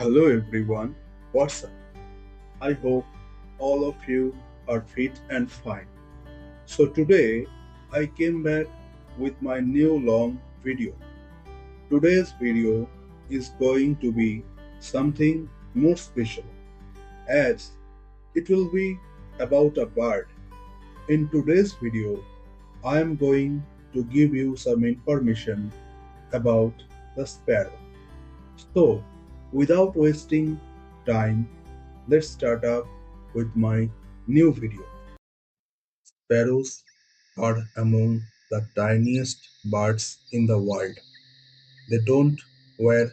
Hello everyone, what's up? I hope all of you are fit and fine. So today I came back with my new long video. Today's video is going to be something more special as it will be about a bird. In today's video, I am going to give you some information about the sparrow. So, without wasting time, let's start up with my new video. Sparrows are among the tiniest birds in the world. They don't wear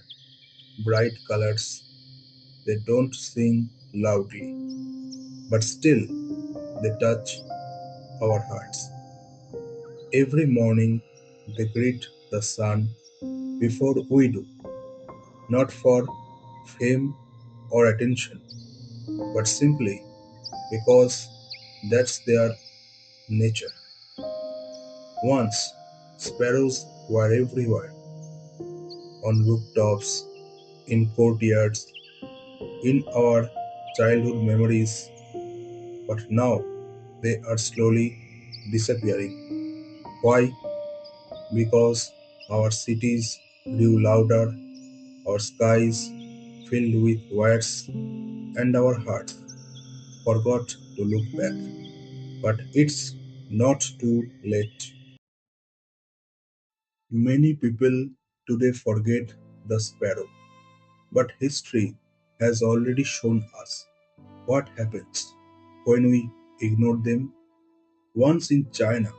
bright colors, they don't sing loudly, but still they touch our hearts. Every morning they greet the sun before we do, not for fame or attention, but simply because that's their nature. Once, sparrows were everywhere, on rooftops, in courtyards, in our childhood memories, but now they are slowly disappearing. Why? Because our cities grew louder, our skies filled with wires, and our hearts forgot to look back. But it's not too late. Many people today forget the sparrow, but history has already shown us what happens when we ignore them. Once in China,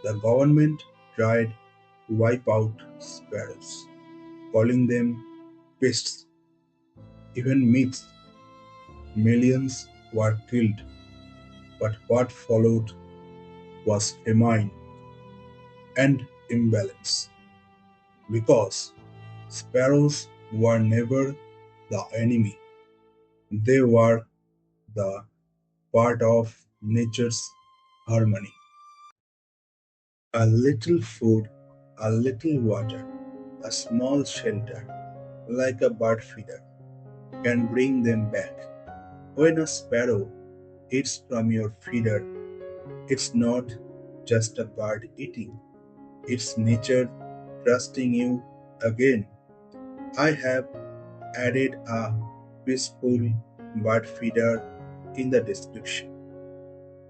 the government tried to wipe out sparrows, calling them pests. Even myths, millions were killed, but what followed was famine and imbalance. Because sparrows were never the enemy, they were the part of nature's harmony. A little food, a little water, a small shelter, like a bird feeder, can bring them back. When a sparrow eats from your feeder, it's not just a bird eating, it's nature trusting you again. I have added a peaceful bird feeder in the description.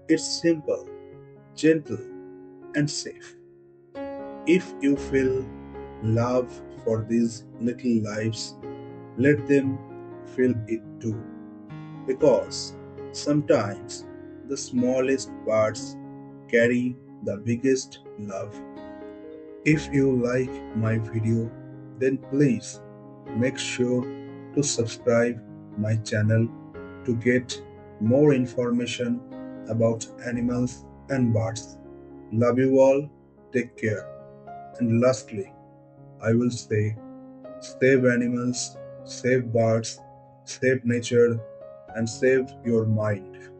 It's simple, gentle, and safe. If you feel love for these little lives, let them feel it too. Because sometimes the smallest birds carry the biggest love. If you like my video, then please make sure to subscribe my channel to get more information about animals and birds. Love you all, take care. And lastly, I will say save animals, save birds, save nature, and save your mind.